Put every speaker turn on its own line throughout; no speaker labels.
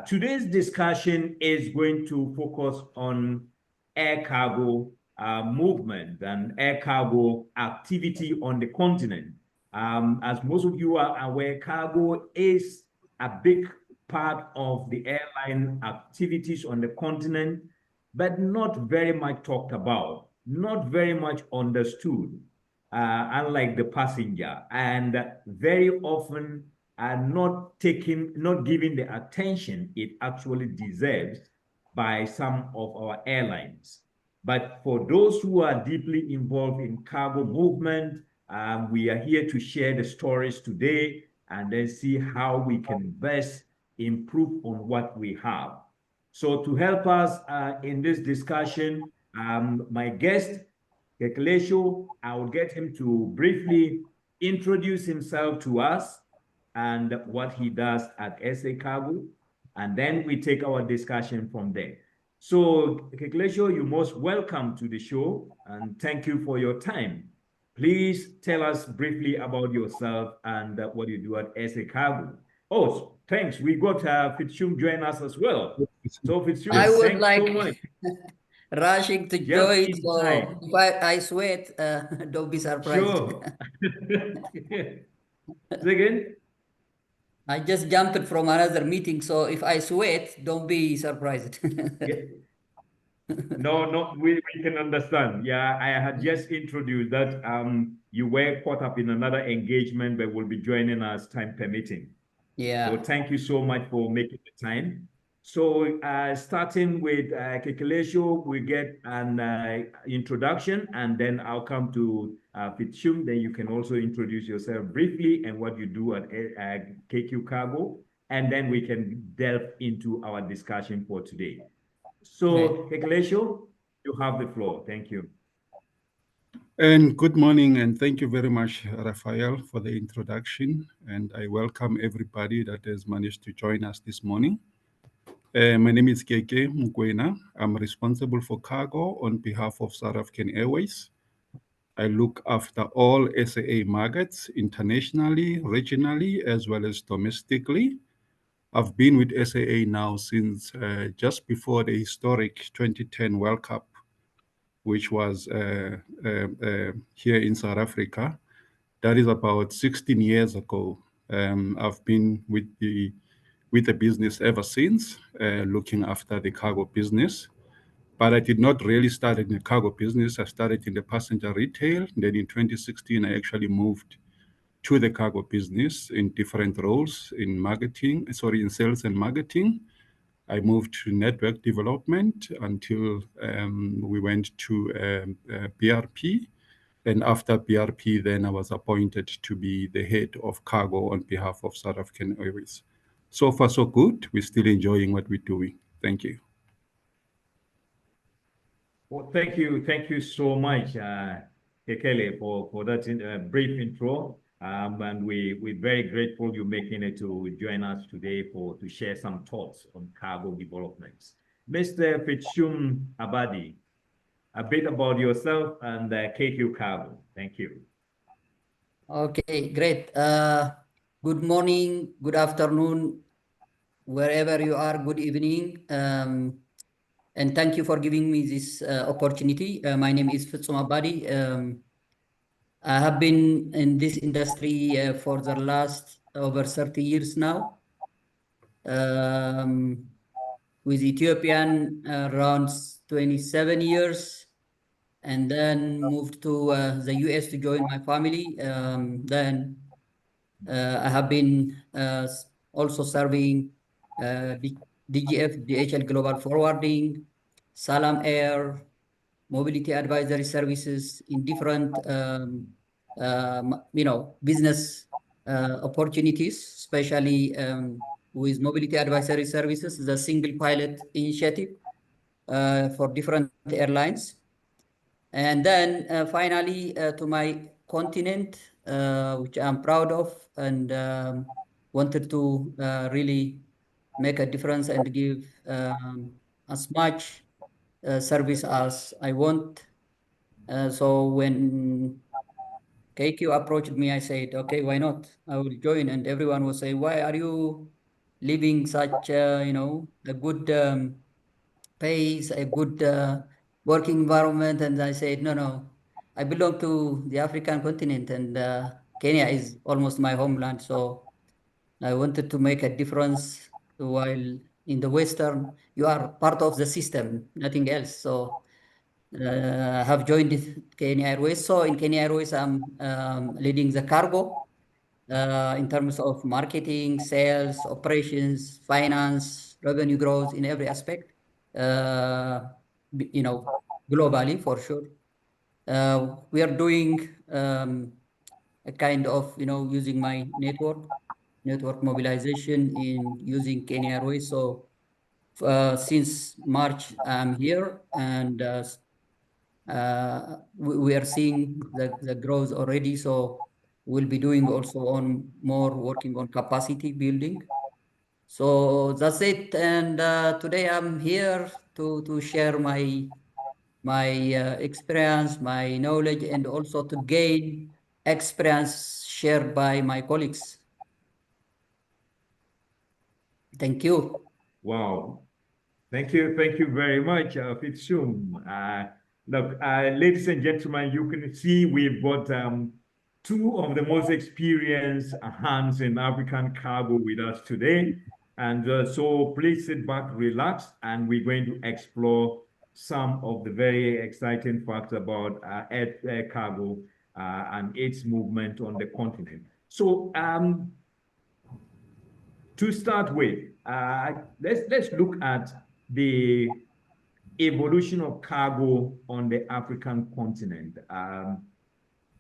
Today's discussion is going to focus on air cargo movement and air cargo activity on the continent. As most of you are aware, cargo is a big part of the airline activities on the continent, but not very much talked about, not very much understood, unlike the passenger, and very often are not giving the attention it actually deserves by some of our airlines. But for those who are deeply involved in cargo movement, we are here to share the stories today and then see how we can best improve on what we have. So to help us in this discussion, my guest, Kekeletso, I will get him to briefly introduce himself to us and what he does at SA Cargo, and then we take our discussion from there. So, Kekeletso, you're most welcome to the show, and thank you for your time. Please tell us briefly about yourself and what you do at SA Cargo. Oh, thanks. We got Fitsum join us as well. So, Fitsum,
I would
thanks
like
so much.
rushing to join, so if I sweat, don't be surprised.
Sure. Again?
I just jumped from another meeting, so if I sweat, don't be surprised.
No, we can understand. Yeah, I had just introduced that you were caught up in another engagement, but will be joining us time permitting.
Yeah.
So thank you so much for making the time. So starting with Kekeletso, we get an introduction, and then I'll come to Fitsum. Then you can also introduce yourself briefly and what you do at KQ Cargo, and then we can delve into our discussion for today. So, Kekeletso, you have the floor. Thank you.
And good morning, and thank you very much, Raphael, for the introduction. And I welcome everybody that has managed to join us this morning. My name is Kekeletso Mokwena. I'm responsible for cargo on behalf of South African Airways. I look after all SAA markets internationally, regionally, as well as domestically. I've been with SAA now since just before the historic 2010 World Cup, which was here in South Africa. That is about 16 years ago. I've been with the business ever since, looking after the cargo business. But I did not really start in the cargo business. I started in the passenger retail. Then in 2016, I actually moved to the cargo business in different roles in sales and marketing. I moved to network development until we went to BRP. And after BRP, then I was appointed to be the head of cargo on behalf of South African Airways. So far, so good. We're still enjoying what we're doing. Thank you.
Well, thank you so much, Kekele, for that brief intro. And we're very grateful you're making it to join us today to share some thoughts on cargo developments. Mr. Fitsum Abadi, a bit about yourself and KQ Cargo. Thank you.
Okay, great. Good morning, good afternoon, wherever you are, good evening. And thank you for giving me this opportunity. My name is Fitsum Abadi. I have been in this industry for the last over 30 years now. With Ethiopian around 27 years, and then moved to the US to join my family. Then I have been also serving DGF, DHL Global Forwarding, Salam Air, Mobility Advisory Services in different business opportunities, especially with Mobility Advisory Services, the single pilot initiative for different airlines. And then finally to my continent, which I'm proud of, and wanted to really make a difference and give as much service as I want. So when KQ approached me, I said, okay, why not? I will join. And everyone will say, why are you living such, you know, a good pace, a good working environment. And I said, no, I belong to the African continent, and Kenya is almost my homeland. So I wanted to make a difference while in the Western, you are part of the system, nothing else. So I have joined Kenya Airways. So in Kenya Airways, I'm leading the cargo in terms of marketing, sales, operations, finance, revenue growth in every aspect, you know, globally for sure. We are doing a kind of, you know, using my network mobilization in using Kenya Airways. So since March, I'm here, and we are seeing the growth already. So we'll be doing also on more working on capacity building. So that's it. And today I'm here to share my experience, my knowledge, and also to gain experience shared by my colleagues. Thank you.
Wow. Thank you very much, Fitsum. Look, ladies and gentlemen, you can see we've got two of the most experienced hands in African cargo with us today. And so please sit back, relax, and we're going to explore some of the very exciting facts about air cargo and its movement on the continent. So to start with, let's look at the evolution of cargo on the African continent.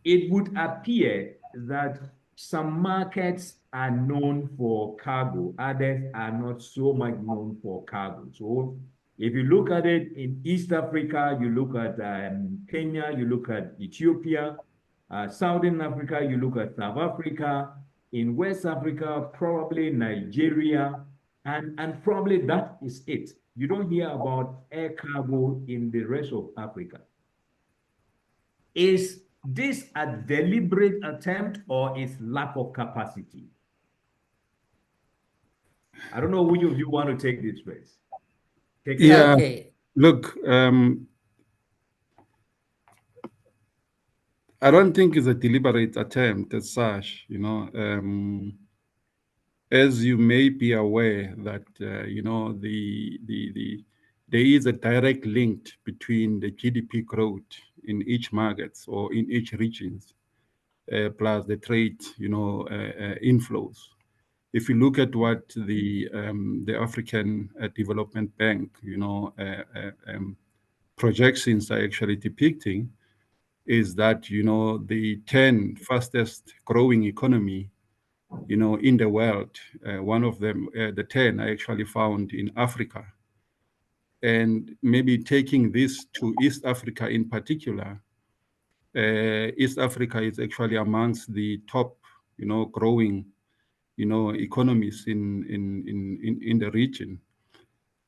It would appear that some markets are known for cargo, others are not so much known for cargo. So if you look at it in East Africa, you look at Kenya, you look at Ethiopia, Southern Africa, you look at South Africa, in West Africa, probably Nigeria, and probably that is it. You don't hear about air cargo in the rest of Africa. Is this a deliberate attempt or is lack of capacity? I don't know which of you want to take this first.
Yeah,
Okay.
look, I don't think it's a deliberate attempt as such, you know. As you may be aware that, you know, there is a direct link between the GDP growth in each market or in each regions, plus the trade, you know, inflows. If you look at what the African Development Bank, you know, projections are actually depicting, is that, you know, the 10 fastest growing economy, you know, in the world, one of them, the 10 are actually found in Africa. And maybe taking this to East Africa in particular, East Africa is actually amongst the top, you know, growing, you know, economies in the region.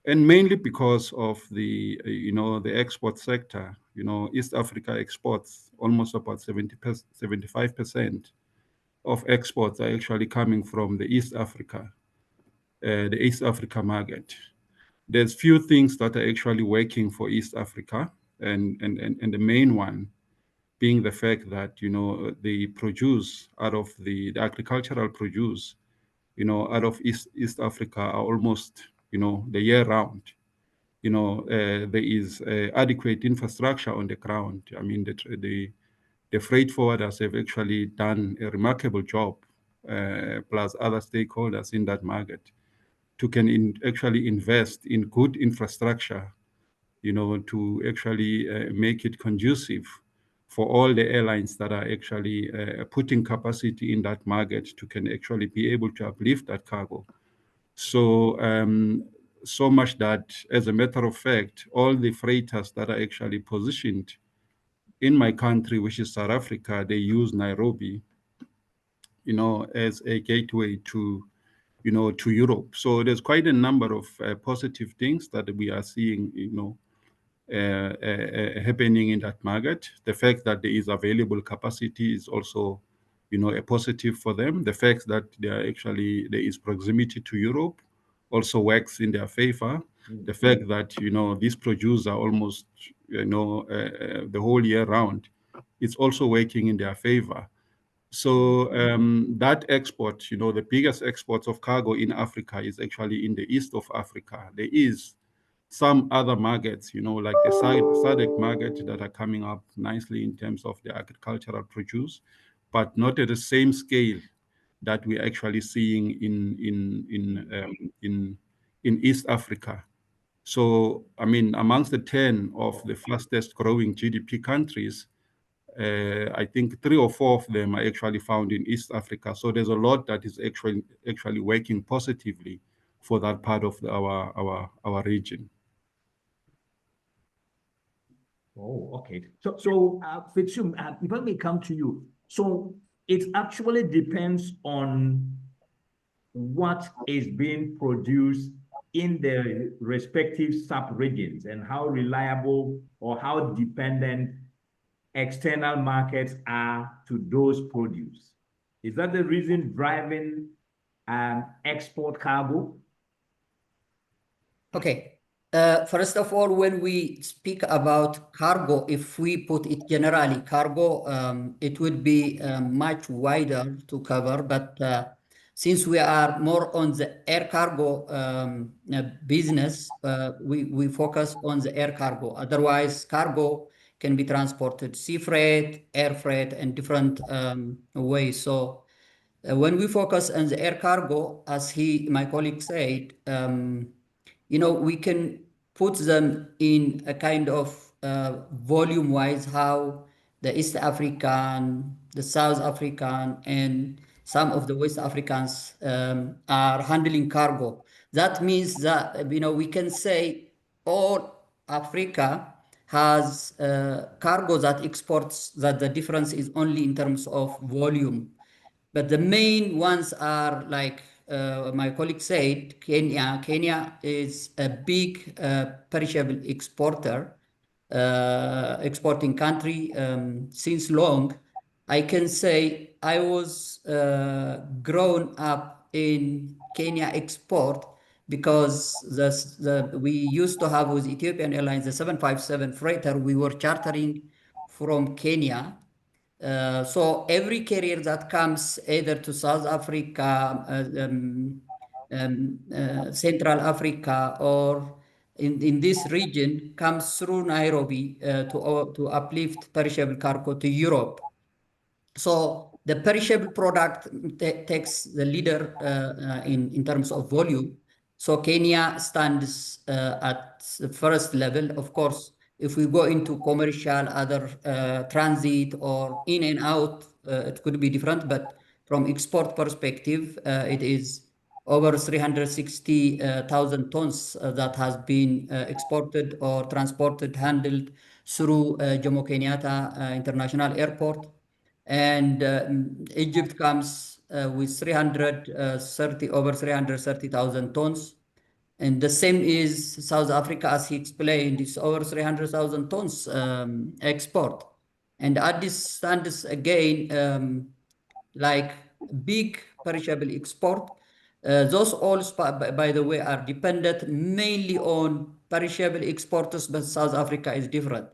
And mainly because of the, you know, the export sector. You know, East Africa exports almost about 75% of exports are actually coming from the East Africa market. There's few things that are actually working for East Africa, and the main one being the fact that, you know, the produce out of the agricultural produce, you know, out of East Africa are almost, you know, the year round. You know, there is adequate infrastructure on the ground. I mean, the freight forwarders have actually done a remarkable job, plus other stakeholders in that market, to actually invest in good infrastructure, you know, to actually make it conducive for all the airlines that are actually putting capacity in that market to can actually be able to uplift that cargo. So, so much that, as a matter of fact, all the freighters that are actually positioned in my country, which is South Africa, they use Nairobi, you know, as a gateway to, you know, to Europe. So there's quite a number of positive things that we are seeing, you know, happening in that market. The fact that there is available capacity is also, you know, a positive for them. The fact that there is proximity to Europe, also works in their favor. The fact that, these produce are almost, the whole year round, it's also working in their favor. So that export, the biggest exports of cargo in Africa is actually in the east of Africa. There is some other markets, like the SADC market that are coming up nicely in terms of the agricultural produce, but not at the same scale that we're actually seeing in East Africa. So, I mean, amongst the 10 of the fastest growing GDP countries, I think 3 or 4 of them are actually found in East Africa. So there's a lot that is actually working positively for that part of our region.
Oh, okay. So Fitsum, if I may come to you, so it actually depends on what is being produced in the respective sub-regions and how reliable or how dependent external markets are to those produce. Is that the reason driving export cargo?
Okay. First of all, when we speak about cargo, if we put it generally, cargo, it would be much wider to cover. But since we are more on the air cargo business, we focus on the air cargo. Otherwise, cargo can be transported sea freight, air freight, and different ways. So when we focus on the air cargo, as my colleague said, we can put them in a kind of volume-wise how the East African, the South African, and some of the West Africans are handling cargo. That means that, we can say all Africa has cargo that exports, that the difference is only in terms of volume. But the main ones are like my colleague said, Kenya. Kenya is a big perishable exporter, exporting country since long. I can say I was grown up in Kenya export because we used to have with Ethiopian Airlines the 757 freighter. We were chartering from Kenya. So every carrier that comes either to South Africa, Central Africa, or in this region comes through Nairobi to uplift perishable cargo to Europe. So the perishable product takes the leader in terms of volume. So Kenya stands at the first level. Of course, if we go into commercial, other transit or in and out, it could be different. But from export perspective, it is over 360,000 tons that has been exported or transported, handled through Jomo Kenyatta International Airport. And Egypt comes with over 330,000 tons. And the same is South Africa, as he explained, is over 300,000 tons export. And Addis stands again like big perishable export. Those all, by the way, are dependent mainly on perishable exporters, but South Africa is different.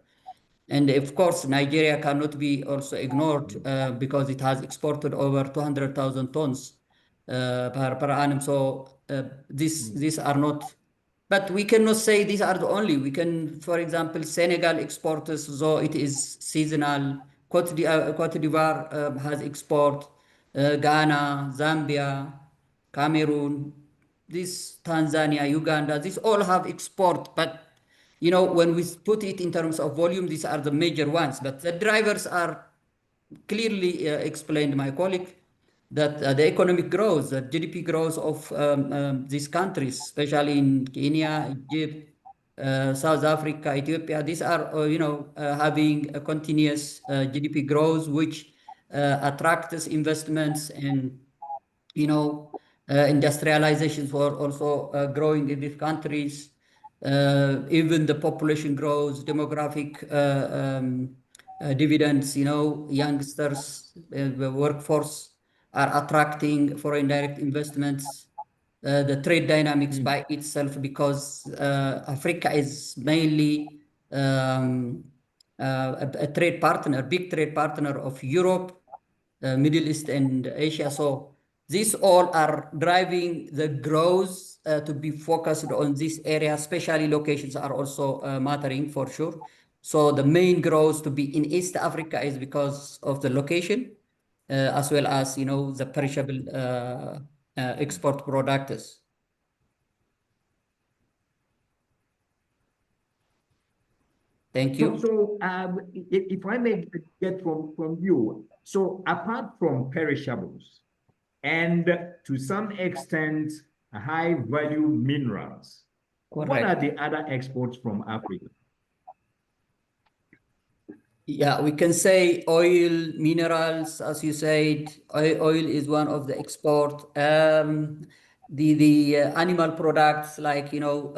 And of course, Nigeria cannot be also ignored because it has exported over 200,000 tons per annum. So these are not, but we cannot say these are the only. We can, for example, Senegal exporters, though it is seasonal. Cote d'Ivoire has export. Ghana, Zambia, Cameroon, this Tanzania, Uganda, these all have export, but when we put it in terms of volume, these are the major ones. But the drivers are clearly explained, my colleague, that the economic growth, the GDP growth of these countries, especially in Kenya, Egypt, South Africa, Ethiopia, these are, having a continuous GDP growth, which attracts investments and, industrialization for also growing in these countries. Even the population grows, demographic dividends, youngsters, the workforce are attracting foreign direct investments. the trade dynamics by itself, because Africa is mainly a trade partner, big trade partner of Europe, Middle East, and Asia. So these all are driving the growth to be focused on this area. Especially locations are also mattering for sure. So the main growth to be in East Africa is because of the location, as well as, you know, the perishable export products. Thank you.
So if I may get from you, so apart from perishables and to some extent high value minerals, what are the other exports from Africa?
Yeah, we can say oil, minerals, as you said. Oil is one of the export. The animal products, like, you know,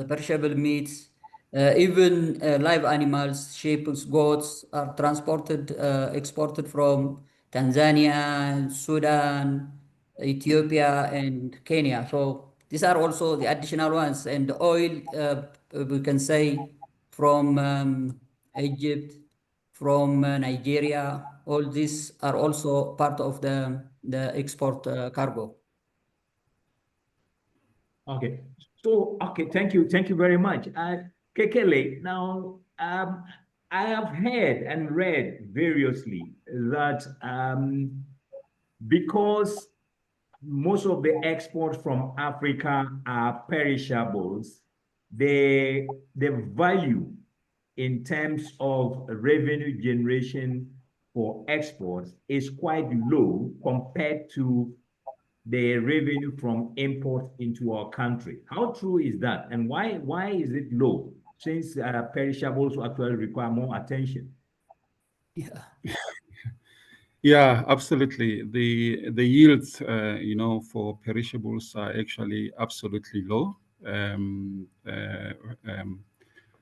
perishable meats, even live animals, sheep, goats are transported, exported from Tanzania, Sudan, Ethiopia, and Kenya. So these are also the additional ones. And the oil, we can say from Egypt, from Nigeria. All these are also part of the export cargo.
Okay. So, okay, thank you very much. Kekele, now, I have heard and read variously that because most of the exports from Africa are perishables, the value in terms of revenue generation for exports is quite low compared to the revenue from imports into our country. How true is that? And why is it low, since perishables actually require more attention?
Yeah.
Yeah, absolutely. The yields, you know, for perishables are actually absolutely low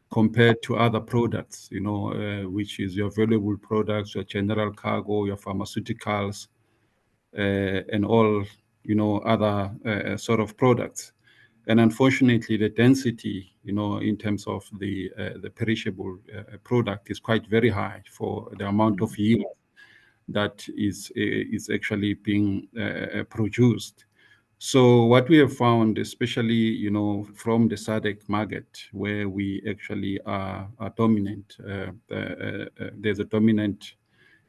compared to other products, you know, which is your valuable products, your general cargo, your pharmaceuticals, and all, you know, other sort of products. And unfortunately, the density, you know, in terms of the perishable product is quite very high for the amount of yield that is actually being produced. So what we have found, especially, you know, from the SADC market, where we actually are dominant, there's a dominant,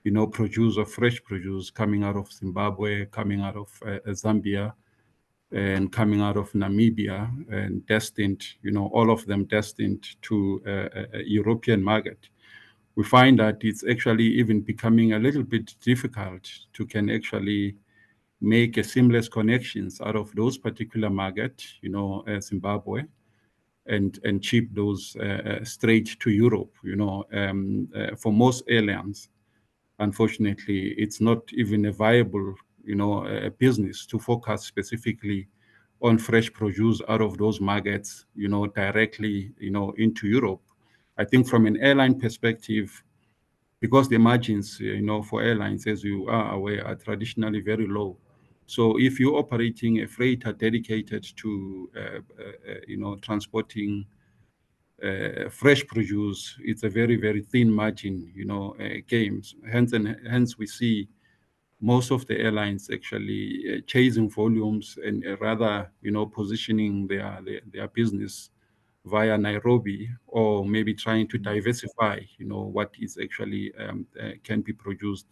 you know, produce of fresh produce coming out of Zimbabwe, coming out of Zambia, and coming out of Namibia, and destined, you know, all of them destined to a European market. We find that it's actually even becoming a little bit difficult to can actually make a seamless connections out of those particular market, you know, Zimbabwe, and ship those straight to Europe. You know, for most airlines, unfortunately, it's not even a viable, you know, a business to focus specifically on fresh produce out of those markets, you know, directly, you know, into Europe. I think from an airline perspective, because the margins, you know, for airlines, as you are aware, are traditionally very low. So if you're operating a freighter dedicated to, you know, transporting fresh produce, it's a very, very thin margin, you know, games. Hence we see most of the airlines actually chasing volumes and rather, you know, positioning their business via Nairobi, or maybe trying to diversify, you know, what is actually can be produced,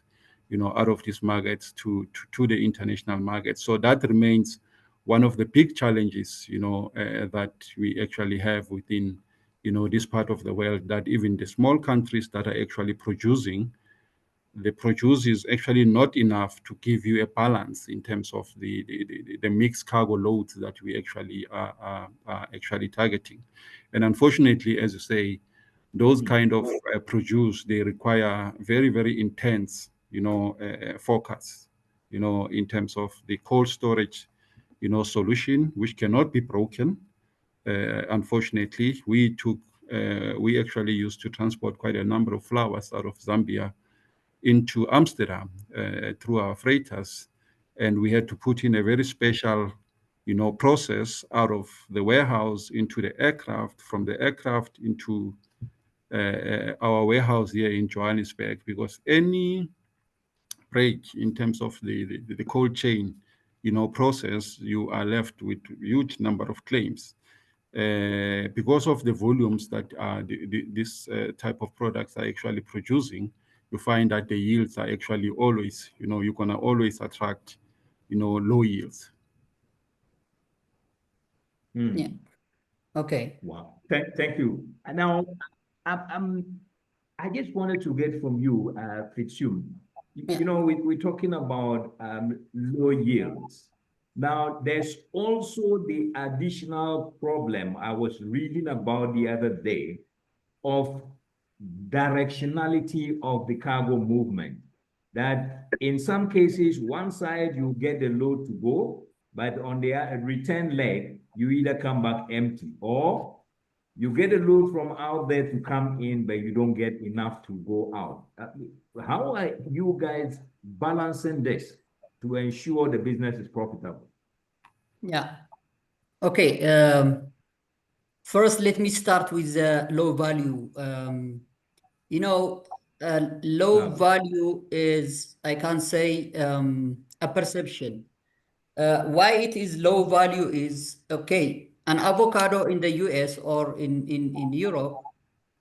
you know, out of these markets to the international market. So that remains one of the big challenges, you know, that we actually have within, you know, this part of the world, that even the small countries that are actually producing, the produce is actually not enough to give you a balance in terms of the mixed cargo loads that we actually are actually targeting. And unfortunately, as you say, those kind of produce, they require very, very intense, you know, focus, you know, in terms of the cold storage, you know, solution, which cannot be broken. Unfortunately, we actually used to transport quite a number of flowers out of Zambia into Amsterdam through our freighters, and we had to put in a very special process out of the warehouse into the aircraft, from the aircraft into our warehouse here in Johannesburg, because any break in terms of the cold chain, process, you are left with huge number of claims. Because of the volumes that this type of products are actually producing, you find that the yields are actually always, you're going to always attract, low yields.
Yeah. Okay.
Wow. Thank you. And now, I just wanted to get from you, Fitsum.
Yeah.
We're talking about low yields. Now, there's also the additional problem I was reading about the other day of directionality of the cargo movement. That in some cases, one side you get the load to go, but on the return leg, you either come back empty, or you get a load from out there to come in, but you don't get enough to go out. How are you guys balancing this to ensure the business is profitable?
Yeah. Okay. First, let me start with the low value. Low value is, I can say, a perception. Why it is low value is, okay, an avocado in the US or in Europe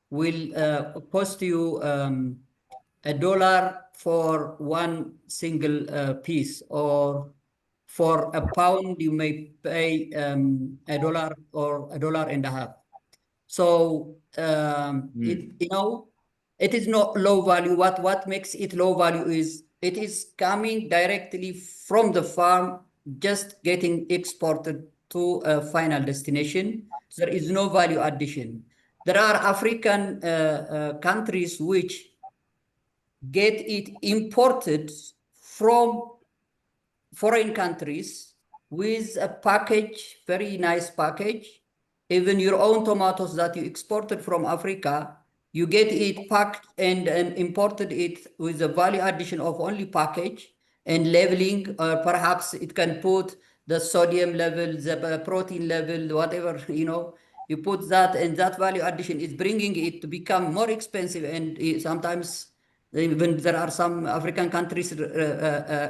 will cost you $1 for one single piece, or for a pound you may pay $1 or $1.50. So it is not low value. What makes it low value is it is coming directly from the farm, just getting exported to a final destination. There is no value addition. There are African countries which get it imported from foreign countries with a package, very nice package. Even your own tomatoes that you exported from Africa, you get it packed and imported it with a value addition of only package and labeling. Perhaps it can put the sodium level, the protein level, whatever, you put that, and that value addition is bringing it to become more expensive. And sometimes even there are some African countries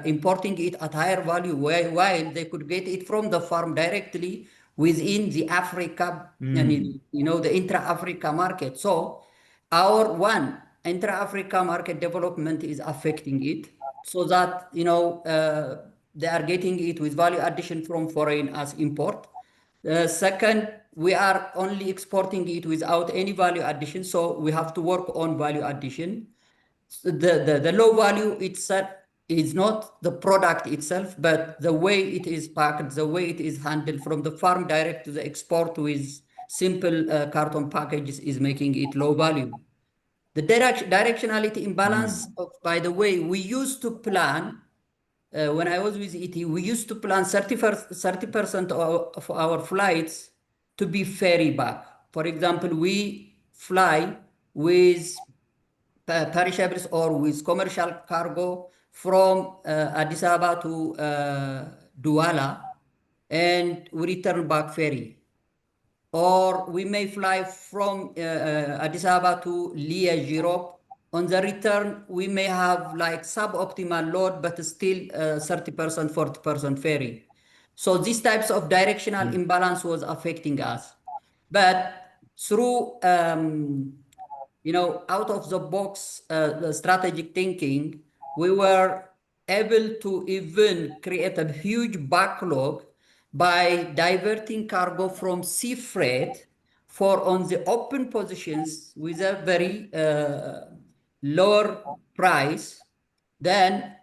importing it at higher value, while they could get it from the farm directly within the Africa, and the intra-Africa market. So our intra-Africa market development is affecting it, so that they are getting it with value addition from foreign as import. Second, we are only exporting it without any value addition, so we have to work on value addition. So the low value itself is not the product itself, but the way it is packed, the way it is handled from the farm direct to the export with simple carton packages is making it low value. The directionality imbalance, by the way, we used to plan, when I was with ET, we used to plan 30% of our flights to be ferry back. For example, we fly with perishables or with commercial cargo from Addis Ababa to Douala, and we return back ferry. Or we may fly from Addis Ababa to Liège, Europe. On the return, we may have like suboptimal load, but still 30%, 40% ferry. So these types of directional imbalance was affecting us. But through out of the box strategic thinking, we were able to even create a huge backlog by diverting cargo from sea freight for on the open positions with a very lower price. Then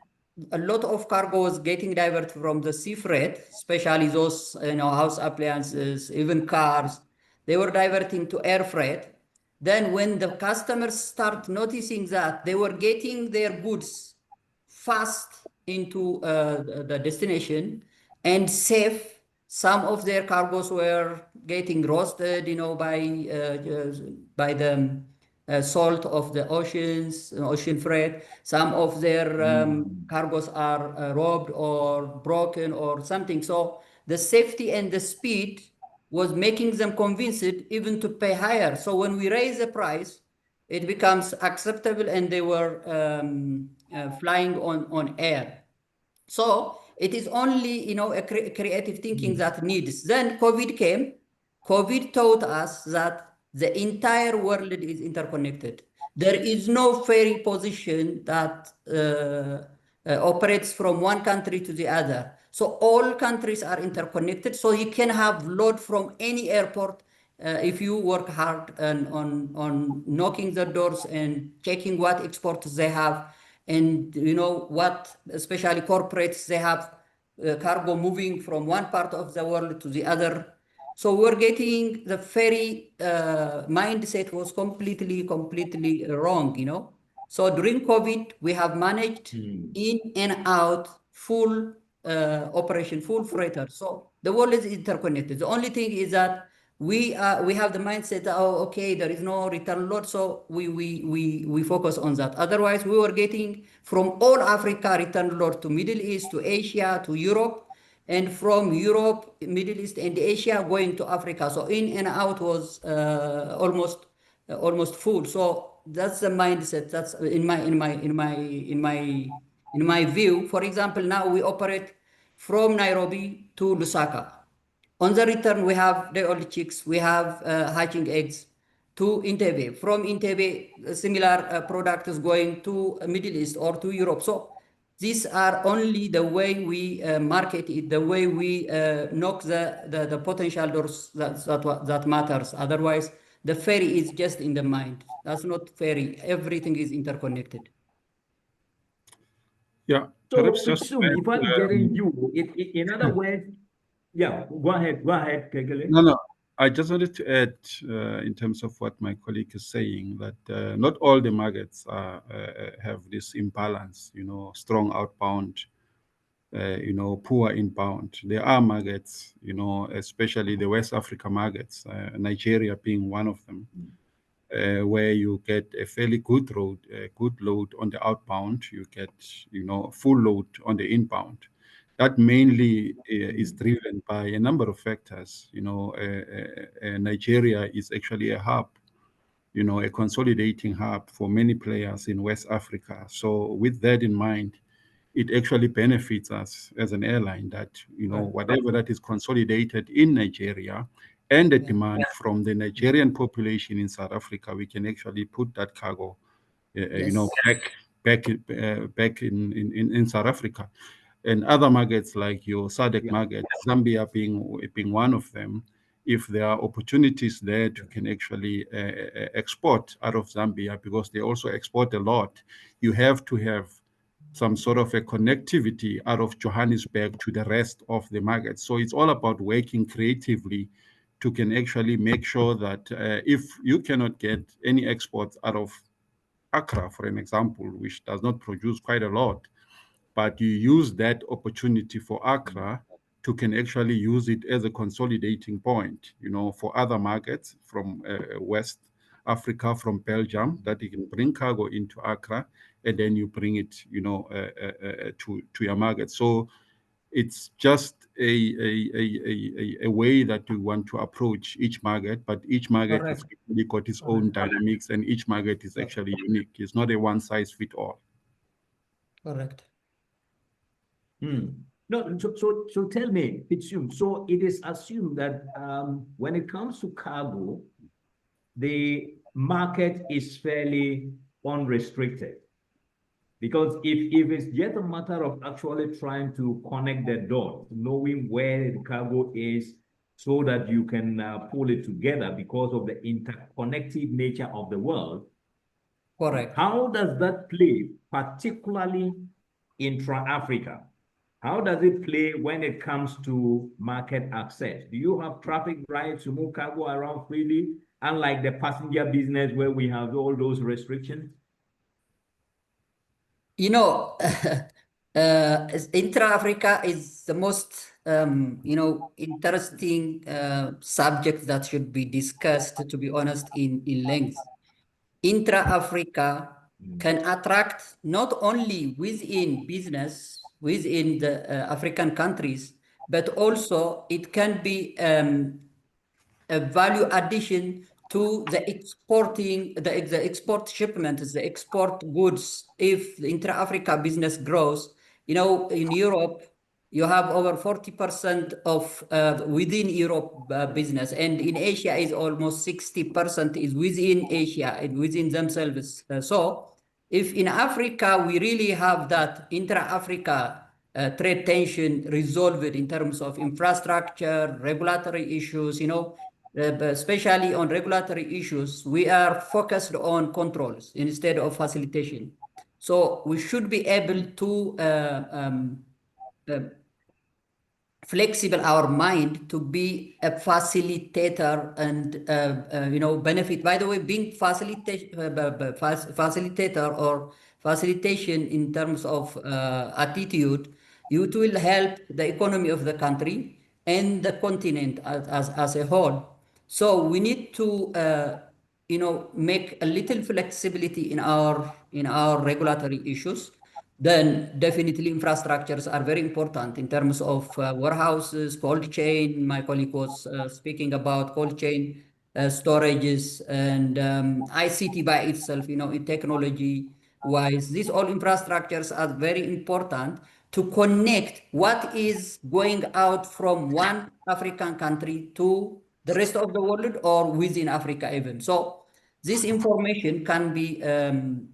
a lot of cargo was getting diverted from the sea freight, especially those house appliances, even cars. They were diverting to air freight. Then when the customers start noticing that they were getting their goods fast into the destination and safe, some of their cargoes were getting roasted, by the salt of the oceans, ocean freight. Some of their cargoes are robbed or broken or something. So the safety and the speed was making them convinced even to pay higher. So when we raise the price, it becomes acceptable, and they were flying on air. So it is only, you know, a creative thinking that needs. Then COVID came. COVID taught us that the entire world is interconnected. There is no ferry position that operates from one country to the other. So all countries are interconnected. So you can have load from any airport if you work hard on knocking the doors and checking what exports they have, and you know what, especially corporates, they have cargo moving from one part of the world to the other. So we're getting the ferry mindset was completely wrong, you know. So during COVID, we have managed in and out full operation, full freighter. So the world is interconnected. The only thing is that we have the mindset, oh, okay, there is no return load, so we focus on that. Otherwise, we were getting from all Africa return load to Middle East, to Asia, to Europe, and from Europe, Middle East, and Asia going to Africa. So in and out was almost full. So that's the mindset. That's in my view. For example, now we operate from Nairobi to Lusaka. On the return, we have day-old chicks, we have hatching eggs to Entebbe. From Entebbe, similar product is going to Middle East or to Europe. So these are only the way we market it, the way we knock the potential doors that matters. Otherwise, the ferry is just in the mind. That's not ferry. Everything is interconnected.
Yeah,
So,
perhaps just
Fitsum, if I'm getting you, in other words, yeah, go ahead, Kekele.
No. I just wanted to add, in terms of what my colleague is saying, that not all the markets have this imbalance, you know, strong outbound, you know, poor inbound. There are markets, you know, especially the West Africa markets, Nigeria being one of them, where you get a fairly good load on the outbound. You get, you know, full load on the inbound. That mainly is driven by a number of factors. You know, Nigeria is actually a hub, you know, a consolidating hub for many players in West Africa. So with that in mind, it actually benefits us as an airline that, you know, whatever that is consolidated in Nigeria and the demand from the Nigerian population in South Africa, we can actually put that cargo, you know, back in South Africa. And other markets like your SADC market, Zambia being one of them, if there are opportunities there to can actually export out of Zambia, because they also export a lot, you have to have some sort of a connectivity out of Johannesburg to the rest of the market. So it's all about working creatively to can actually make sure that if you cannot get any exports out of Accra, for an example, which does not produce quite a lot, but you use that opportunity for Accra to can actually use it as a consolidating point, you know, for other markets from West Africa, from Belgium, that you can bring cargo into Accra, and then you bring it, you know, to your market. So it's just a way that we want to approach each market, but each market has really got its own dynamics, and each market is actually unique. It's not a one-size-fits-all.
Correct.
No, so tell me, Fitsum, so it is assumed that when it comes to cargo, the market is fairly unrestricted. Because if it's just a matter of actually trying to connect the dots, knowing where the cargo is so that you can pull it together because of the interconnected nature of the world.
Correct.
How does that play, particularly intra-Africa? How does it play when it comes to market access? Do you have traffic rights to move cargo around freely, unlike the passenger business where we have all those restrictions?
You know, intra-Africa is the most, you know, interesting subject that should be discussed, to be honest, in length. Intra-Africa can attract not only within business, within the African countries, but also it can be a value addition to the exporting, the export shipments, the export goods. If the intra-Africa business grows, you know, in Europe, you have over 40% of within Europe business, and in Asia is almost 60% is within Asia and within themselves. So if in Africa we really have that intra-Africa trade tension resolved in terms of infrastructure, regulatory issues, you know, especially on regulatory issues, we are focused on controls instead of facilitation. So we should be able to flexible our mind to be a facilitator and you know, benefit. By the way, being facilitator or facilitation in terms of attitude, it will help the economy of the country and the continent as a whole. So we need to you know, make a little flexibility in our regulatory issues. Then definitely infrastructures are very important in terms of warehouses, cold chain. My colleague was speaking about cold chain storages and ICT by itself, you know, in technology wise. These all infrastructures are very important to connect what is going out from one African country to the rest of the world or within Africa even. So this information can be,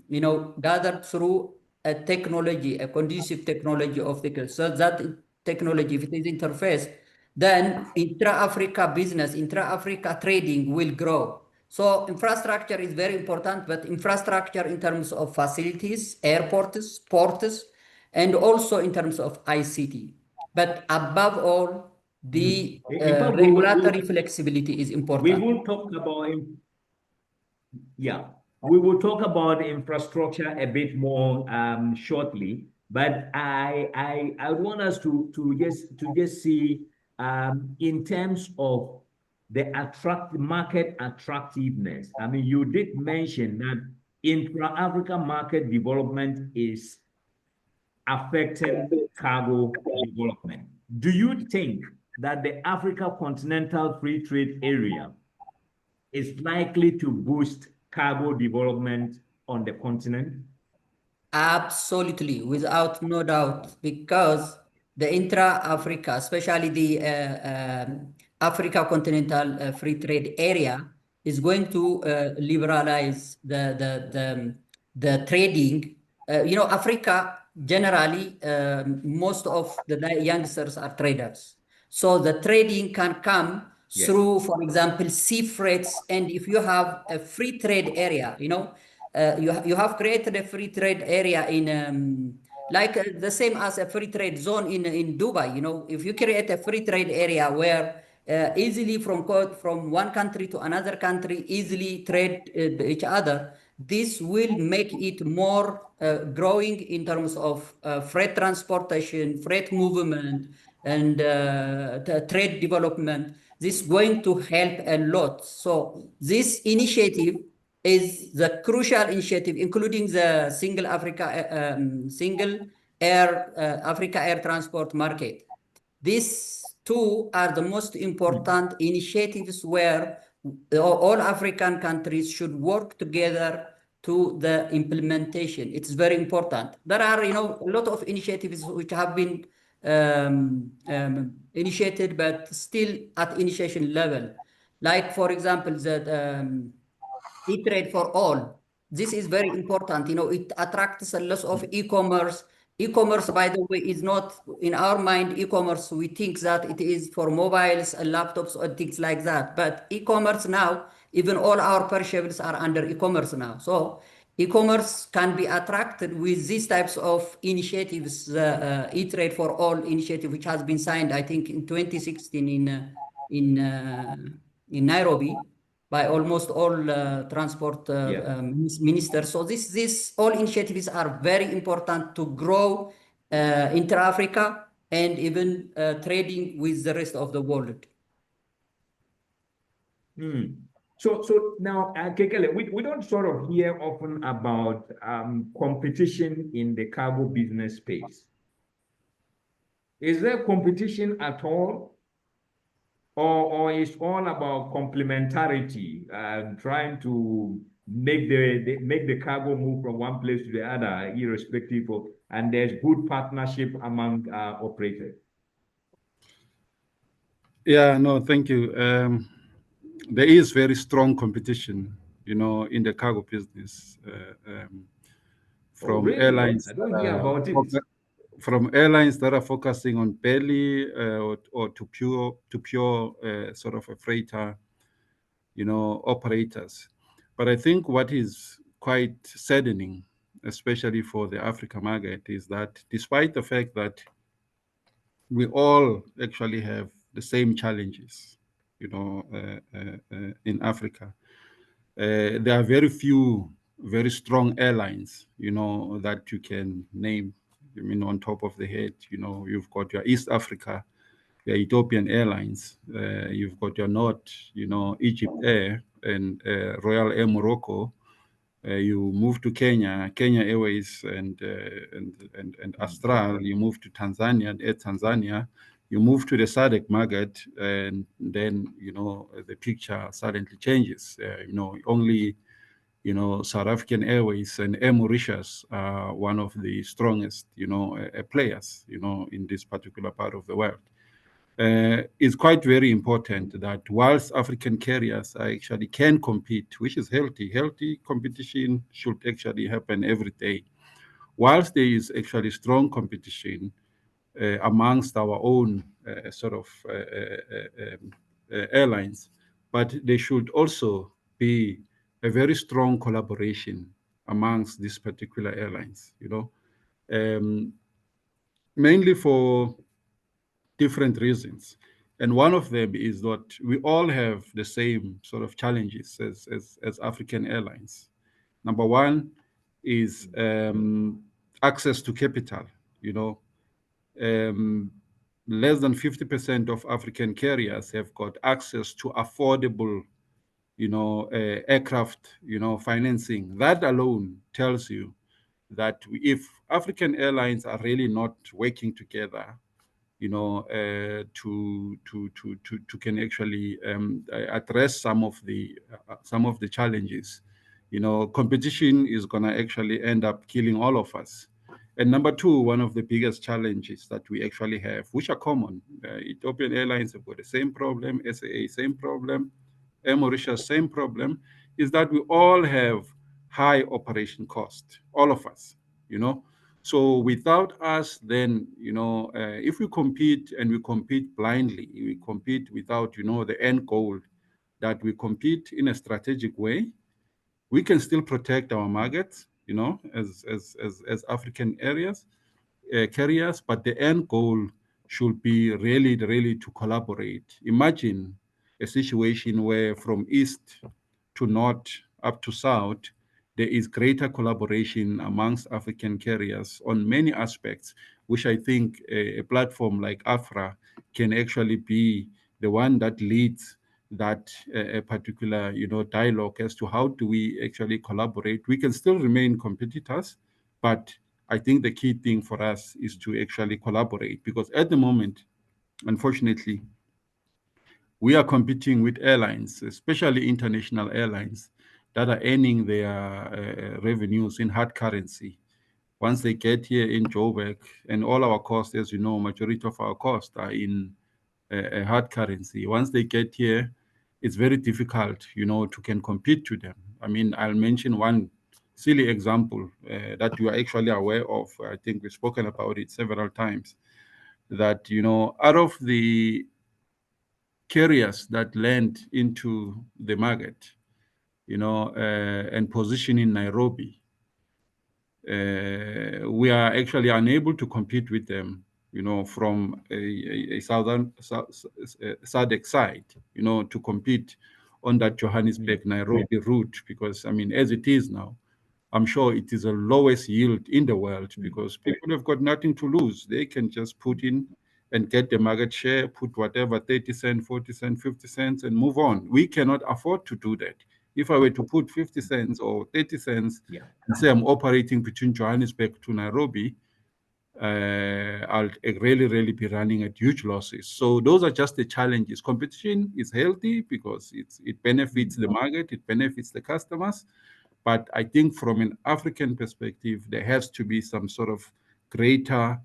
you know, gathered through a technology, a conducive technology of the, so that technology, if it is interfaced, then intra-Africa business, intra-Africa trading will grow. So infrastructure is very important, but infrastructure in terms of facilities, airports, ports, and also in terms of ICT. But above all, the regulatory flexibility is important.
We will talk about, yeah, we will talk about infrastructure a bit more shortly. But I want us to just see in terms of the market attractiveness. I mean, you did mention that intra-Africa market development is affecting cargo development. Do you think that the Africa Continental Free Trade Area is likely to boost cargo development on the continent?
Absolutely, without no doubt, because the intra-Africa, especially the Africa Continental Free Trade Area, is going to liberalize the trading. You know, Africa generally, most of the youngsters are traders, so the trading can come through, for example, sea freights. And if you have a free trade area, you know, you have created a free trade area in like the same as a free trade zone in Dubai. You know, if you create a free trade area where easily from one country to another country easily trade each other, this will make it more growing in terms of freight transportation, freight movement, and trade development. This is going to help a lot. So this initiative is the crucial initiative, including the single Africa air transport market. These two are the most important initiatives where all African countries should work together to the implementation. It's very important. There are, you know, a lot of initiatives which have been initiated, but still at initiation level. Like, for example, the e-trade for all. This is very important. You know, it attracts a lot of e-commerce. E-commerce, by the way, is not in our mind. E-commerce, we think that it is for mobiles and laptops or things like that. But e-commerce now, even all our perishables are under e-commerce now. So e-commerce can be attracted with these types of initiatives. E-trade for all initiative, which has been signed, I think, in 2016 in Nairobi, by almost all transport ministers. So this all initiatives are very important to grow intra-Africa and even trading with the rest of the world.
So now, Kekele, we don't sort of hear often about competition in the cargo business space. Is there competition at all? Or it's all about complementarity and trying to make the cargo move from one place to the other, irrespective of, and there's good partnership among operators?
Yeah, no, thank you. There is very strong competition, in the cargo business from
really?
airlines.
I don't hear about it.
From airlines that are focusing on belly or to pure sort of a freighter, operators. But I think what is quite saddening, especially for the Africa market, is that despite the fact that we all actually have the same challenges, in Africa, there are very few very strong airlines, that you can name. I mean, on top of the head, you've got your East Africa, your Ethiopian Airlines, you've got your North, Egypt Air and Royal Air Morocco. You move to Kenya Airways and Astral. You move to Tanzania, Air Tanzania. You move to the SADC market, and then the picture suddenly changes. Only South African Airways and Air Mauritius are one of the strongest players in this particular part of the world. It's quite very important that whilst African carriers actually can compete, which is healthy competition should actually happen every day. Whilst there is actually strong competition amongst our own airlines, but there should also be a very strong collaboration amongst these particular airlines, mainly for different reasons. And one of them is that we all have the same sort of challenges as African airlines. Number one is access to capital. Less than 50% of African carriers have got access to affordable, aircraft, financing. That alone tells you that if African airlines are really not working together, to can actually address some of the challenges. Competition is going to actually end up killing all of us. And number two, one of the biggest challenges that we actually have, which are common, Ethiopian Airlines have got the same problem, SAA same problem, Air Mauritius same problem, is that we all have high operation cost, all of us, So without us, then, if we compete and we compete blindly, we compete without, the end goal, that we compete in a strategic way, we can still protect our markets, as African carriers, but the end goal should be really to collaborate. Imagine a situation where from east to north up to south, there is greater collaboration amongst African carriers on many aspects, which I think a platform like AFRAA can actually be the one that leads that a particular dialogue as to how do we actually collaborate. We can still remain competitors, but I think the key thing for us is to actually collaborate, because at the moment, unfortunately, we are competing with airlines, especially international airlines, that are earning their revenues in hard currency. Once they get here in Joburg, and all our costs, as you know, majority of our costs are in a hard currency. Once they get here, it's very difficult, to can compete to them. I mean, I'll mention one silly example that you are actually aware of. I think we've spoken about it several times, that, out of the carriers that land into the market, and position in Nairobi, we are actually unable to compete with them, from a southern SADC side, to compete on that Johannesburg-Nairobi route, because, I mean, as it is now, I'm sure it is the lowest yield in the world, because people have got nothing to lose. They can just put in and get the market share, put whatever, 30 cents, 40 cents, 50 cents, and move on. We cannot afford to do that. If I were to put 50 cents or 30 cents and say I'm operating between Johannesburg to Nairobi, I'll really be running at huge losses. So those are just the challenges. Competition is healthy because it benefits the market, it benefits the customers. But I think from an African perspective, there has to be some sort of greater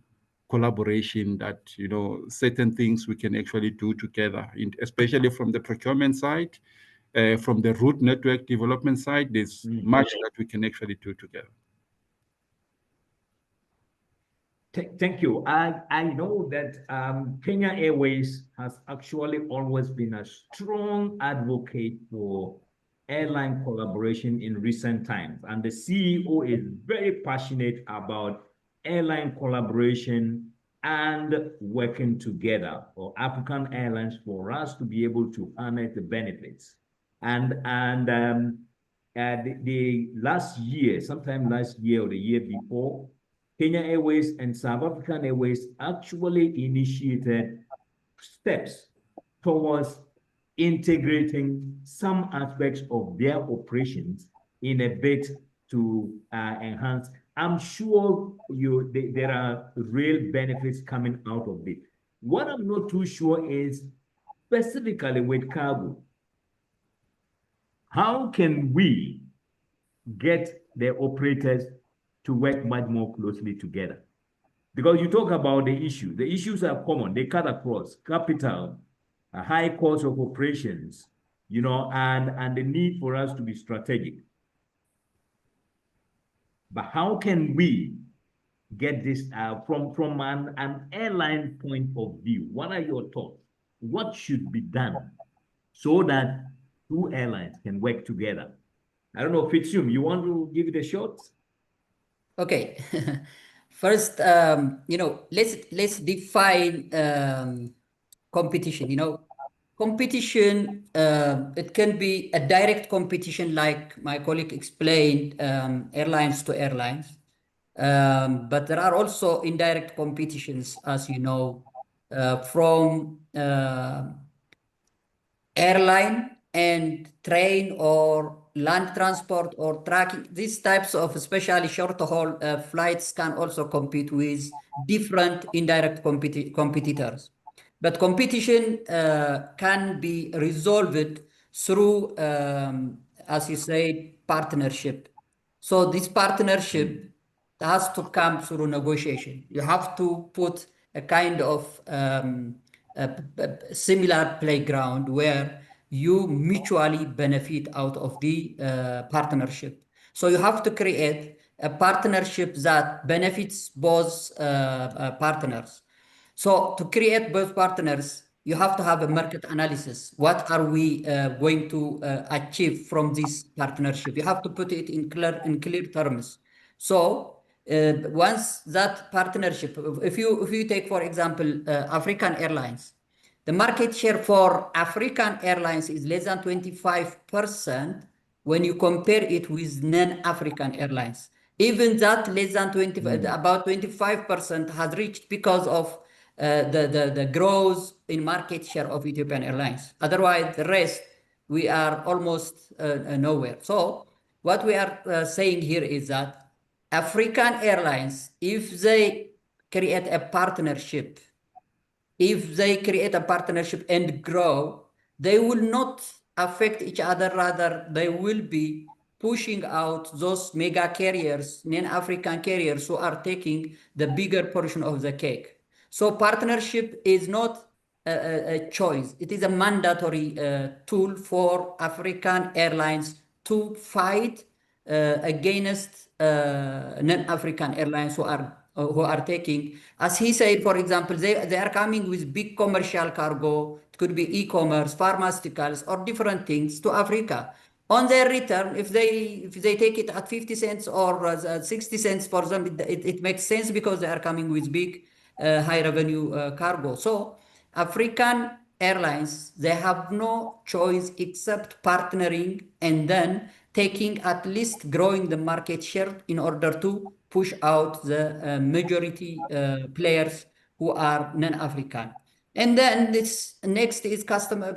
collaboration that, certain things we can actually do together, especially from the procurement side, from the route network development side, there's much that we can actually do together.
Thank you. I know that Kenya Airways has actually always been a strong advocate for airline collaboration in recent times. And the CEO is very passionate about airline collaboration and working together for African airlines for us to be able to harness the benefits. And the last year, sometime last year or the year before, Kenya Airways and South African Airways actually initiated steps towards integrating some aspects of their operations in a bid to enhance. I'm sure there are real benefits coming out of it. What I'm not too sure is specifically with cargo, how can we get the operators to work much more closely together? Because you talk about the issues are common, they cut across capital, a high cost of operations, and the need for us to be strategic. But how can we get this from an airline point of view? What are your thoughts? What should be done so that two airlines can work together? I don't know, Fitsum, you want to give it a shot?
Okay. First, let's define competition. Competition, it can be a direct competition, like my colleague explained, airlines to airlines. But there are also indirect competitions, as you know, from airline and train or land transport or tracking. These types of especially short-haul flights can also compete with different indirect competitors. But competition can be resolved through, as you say, partnership. So this partnership has to come through negotiation. You have to put a kind of a similar playground where you mutually benefit out of the partnership. So you have to create a partnership that benefits both partners. So to create both partners, you have to have a market analysis. What are we going to achieve from this partnership? You have to put it in clear terms. So once that partnership, if you take, for example, African Airlines, the market share for African Airlines is less than 25% when you compare it with non-African airlines. Even that less than 20, about 25% has reached because of the growth in market share of Ethiopian Airlines. Otherwise, the rest, we are almost nowhere. So what we are saying here is that African Airlines, if they create a partnership, and grow, they will not affect each other. Rather, they will be pushing out those mega carriers, non-African carriers, who are taking the bigger portion of the cake. So partnership is not a choice. It is a mandatory tool for African Airlines to fight against non-African airlines who are taking, as he said, for example, they are coming with big commercial cargo. It could be e-commerce, pharmaceuticals, or different things to Africa. On their return, if they take it at 50 cents or 60 cents for them, it makes sense because they are coming with big high revenue cargo. So African Airlines, they have no choice except partnering and then taking, at least growing the market share in order to push out the majority players who are non-African. And then this next is customer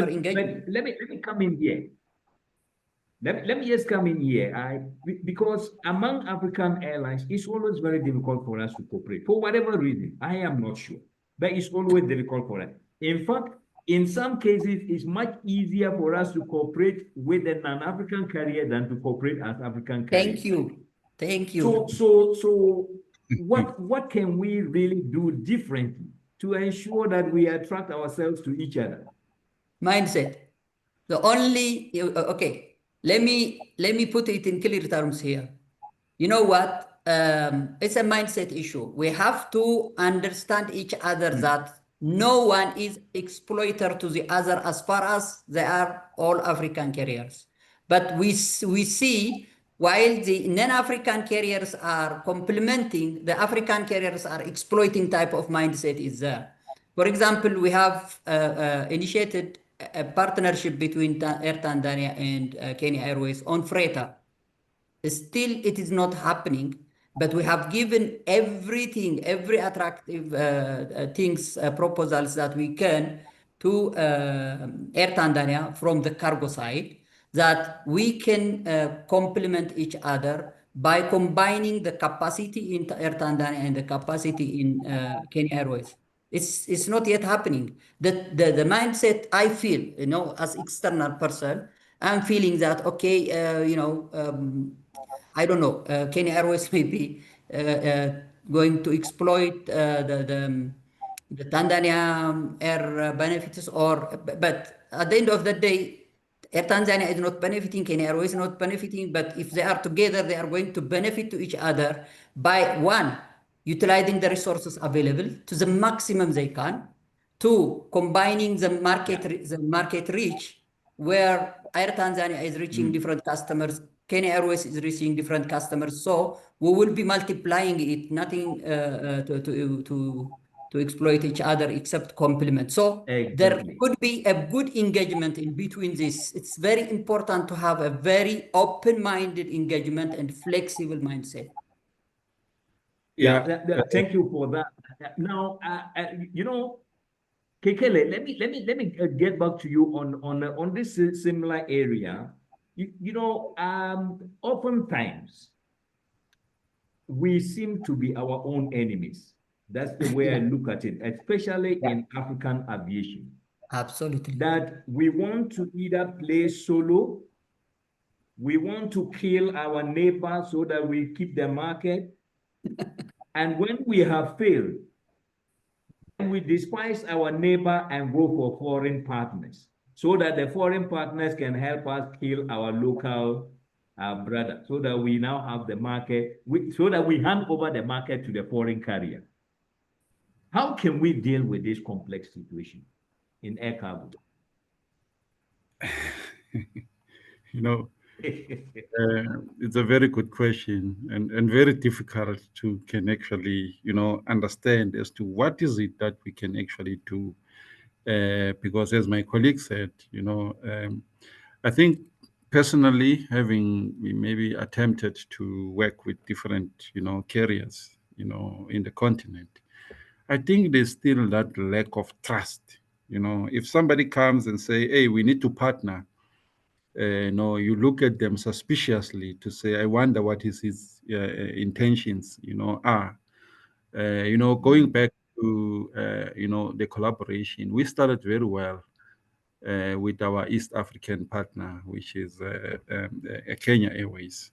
engagement.
But let me come in here. let me just come in here. Because among African airlines, it's always very difficult for us to cooperate for whatever reason. I am not sure, but it's always difficult for us. In fact, in some cases, it's much easier for us to cooperate with a non-African carrier than to cooperate as African carriers.
Thank you.
So what can we really do differently to ensure that we attract ourselves to each other?
Mindset. The only okay. Let me put it in clear terms here. You know what? It's a mindset issue. We have to understand each other that no one is exploiter to the other as far as they are all African carriers. But we see while the non-African carriers are complementing, the African carriers are exploiting type of mindset is there. For example, we have initiated a partnership between Air Tanzania and Kenya Airways on freighter. Still, it is not happening, but we have given everything, every attractive proposals that we can to Air Tanzania from the cargo side, that we can complement each other by combining the capacity in Air Tanzania and the capacity in Kenya Airways. It's not yet happening. The mindset I feel, you know, as external person, I'm feeling that, okay, I don't know, Kenya Airways may be going to exploit the Tanzania air benefits, but at the end of the day, Air Tanzania is not benefiting, Kenya Airways is not benefiting, but if they are together, they are going to benefit to each other by one, utilizing the resources available to the maximum they can, two, combining the market reach, where Air Tanzania is reaching different customers, Kenya Airways is reaching different customers. So we will be multiplying it, nothing to exploit each other except complement. So there could be a good engagement in between this. It's very important to have a very open-minded engagement and flexible mindset.
Thank you for that. Now, Kekele, let me get back to you on this similar area. Oftentimes we seem to be our own enemies. That's the way I look at it, especially in African aviation.
Absolutely.
That we want to either play solo, we want to kill our neighbor so that we keep the market. And when we have failed, we despise our neighbor and go for foreign partners so that the foreign partners can help us kill our local brother, so that we now have the market, so that we hand over the market to the foreign carrier. How can we deal with this complex situation in air cargo?
It's a very good question and very difficult to can actually, understand as to what is it that we can actually do. Because as my colleague said, I think personally, having maybe attempted to work with different, carriers, in the continent, I think there's still that lack of trust. If somebody comes and say, hey, we need to partner, you look at them suspiciously to say, I wonder what his intentions, are. Going back to, the collaboration, we started very well with our East African partner, which is Kenya Airways.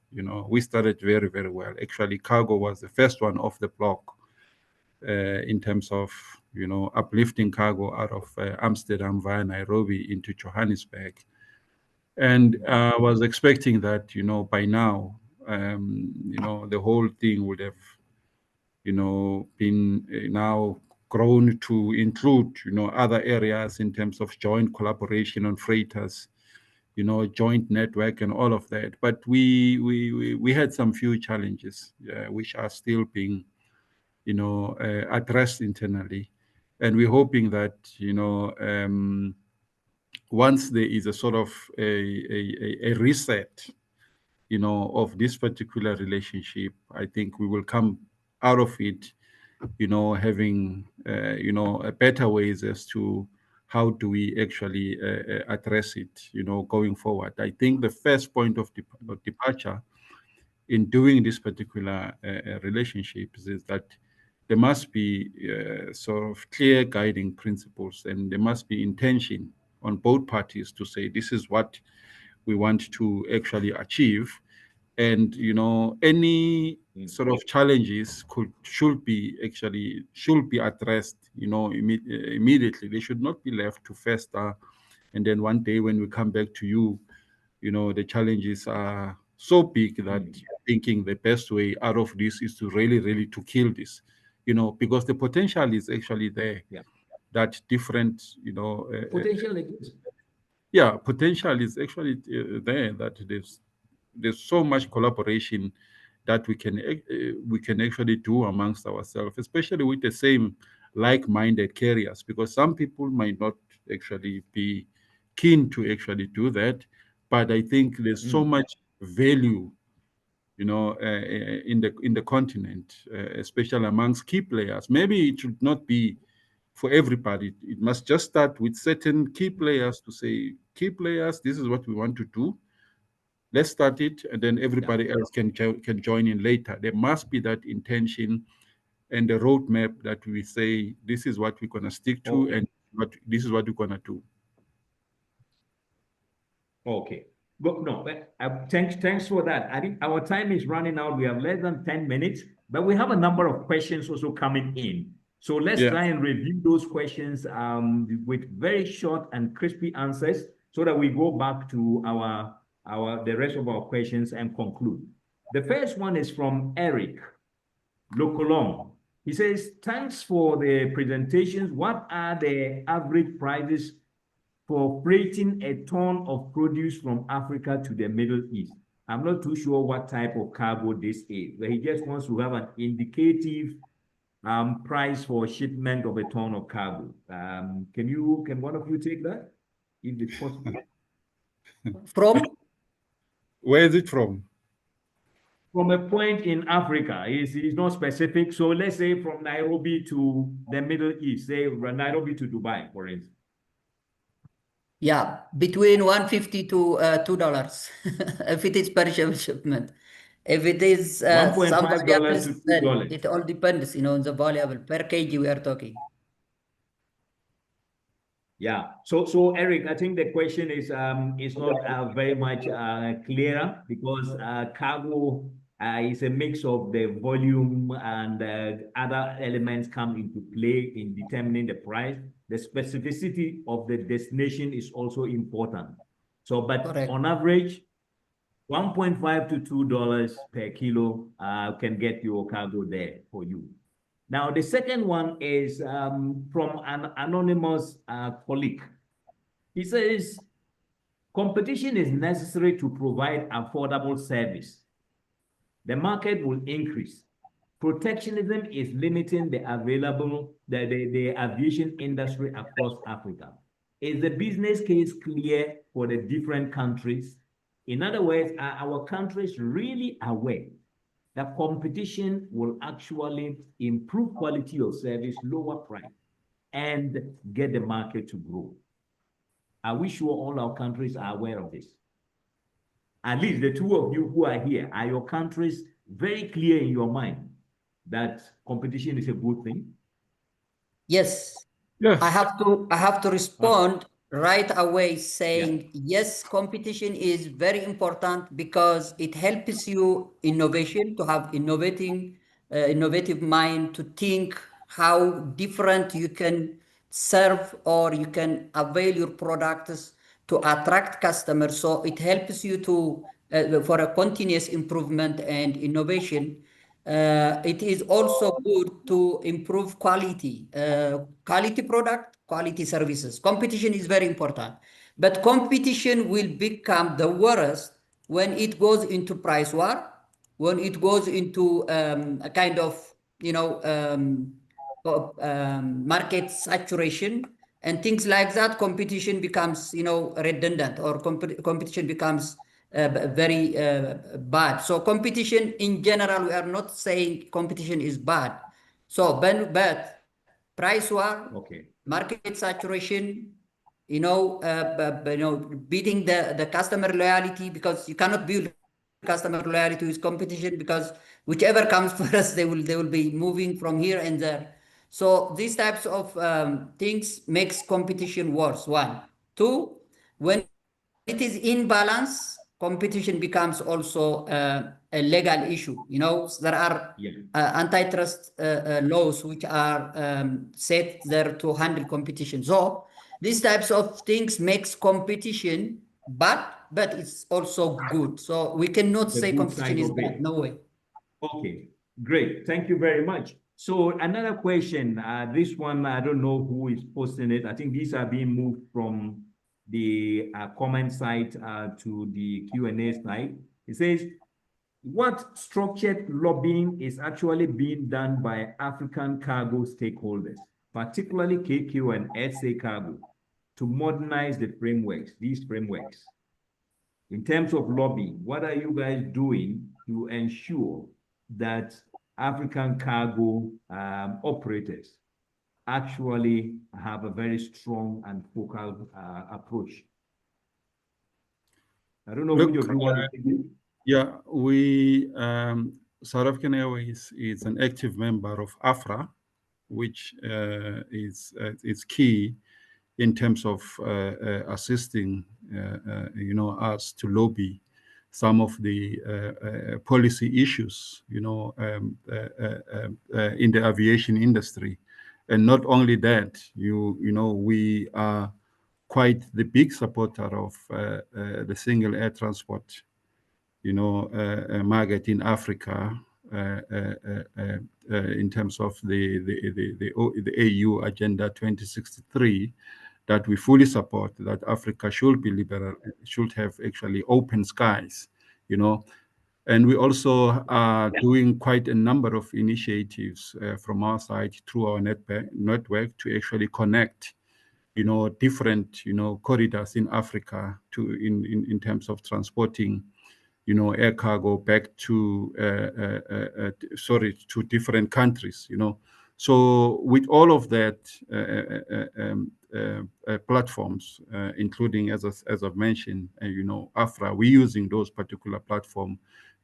We started very, very well. Actually, cargo was the first one off the block in terms of, uplifting cargo out of Amsterdam via Nairobi into Johannesburg. And I was expecting that, by now, the whole thing would have, been now grown to include, other areas in terms of joint collaboration on freighters, joint network and all of that. But we had some few challenges, which are still being, addressed internally. And we're hoping that, once there is a sort of a reset, of this particular relationship, I think we will come out of it, having, better ways as to how do we actually address it, going forward. I think the first point of departure in doing this particular relationships is that there must be sort of clear guiding principles, and there must be intention on both parties to say this is what we want to actually achieve. And any sort of challenges should be addressed immediately. They should not be left to fester, and then one day when we come back to you, the challenges are so big that thinking the best way out of this is to really to kill this, because the potential is actually there.
Yeah.
That different,
Potential exists.
yeah, potential is actually there, that there's so much collaboration that we can actually do amongst ourselves, especially with the same like-minded carriers, because some people might not actually be keen to actually do that, but I think there's so much value, in the continent, especially amongst key players. Maybe it should not be for everybody. It must just start with certain key players to say, key players, this is what we want to do. Let's start it, and then everybody else can join in later. There must be that intention and the roadmap that we say, this is what we're going to stick to, and this is what we're going to do.
Okay. But no, thanks for that. I think our time is running out. We have less than 10 minutes, but we have a number of questions also coming in. So let's try and review those questions with very short and crispy answers, so that we go back to the rest of our questions and conclude. The first one is from Eric Lokolong. He says, thanks for the presentations. What are the average prices for freighting a ton of produce from Africa to the Middle East? I'm not too sure what type of cargo this is, but he just wants to have an indicative price for shipment of a ton of cargo. Can one of you take that, if it's possible?
From?
Where is it from?
From a point in Africa. It's not specific. So let's say from Nairobi to the Middle East, say Nairobi to Dubai, for instance.
Yeah, between $1.50 to $2 if it is per shipment. If it is some variables,
to $2.
It all depends, on the variable. Per kg we are talking.
Yeah. So Eric, I think the question is not very much clearer, because cargo is a mix of the volume, and other elements come into play in determining the price. The specificity of the destination is also important. So, but
Correct.
On average, $1.5 to $2 per kilo can get your cargo there for you. Now, the second one is from an anonymous colleague. He says, competition is necessary to provide affordable service. The market will increase. Protectionism is limiting the aviation industry across Africa. Is the business case clear for the different countries? In other words, are our countries really aware that competition will actually improve quality of service, lower price, and get the market to grow? Are we sure all our countries are aware of this? At least the two of you who are here, are your countries very clear in your mind that competition is a good thing?
Yes.
Yes.
I have to respond right away saying, yes, competition is very important, because it helps you innovation, to have innovative mind, to think how different you can serve or you can avail your products to attract customers. So it helps you to for a continuous improvement and innovation. It is also good to improve quality product, quality services. Competition is very important, but competition will become the worst when it goes into price war, when it goes into a kind of market saturation and things like that. Competition becomes redundant, or competition becomes very bad. So competition in general, we are not saying competition is bad. So but price war, market saturation, beating the customer loyalty, because you cannot build customer loyalty with competition, because whichever comes first, they will be moving from here and there. So these types of things makes competition worse. One, two, when it is in balance, competition becomes also a legal issue. There are antitrust laws which are set there to handle competition. So these types of things makes competition bad, but it's also good. So we cannot say competition is bad. No way.
Okay, great. Thank you very much. So another question, this one, I don't know who is posting it. I think these are being moved from the comment site to the Q&A site. It says, what structured lobbying is actually being done by African cargo stakeholders, particularly KQ and SA Cargo, to modernize the frameworks, these frameworks? In terms of lobbying, what are you guys doing to ensure that African cargo operators actually have a very strong and focal approach? I don't know who you want to take it.
Yeah, South African Airways is an active member of AFRAA, which is key in terms of assisting, us to lobby some of the policy issues, in the aviation industry. And not only that, we are quite the big supporter of the single air transport, market in Africa, in terms of the AU Agenda 2063, that we fully support, that Africa should be liberal, should have actually open skies, And we also are doing quite a number of initiatives from our side through our network to actually connect, different, corridors in Africa in terms of transporting, air cargo back to different countries, So with all of that platforms, including as I've mentioned, AFRAA, we're using those particular platforms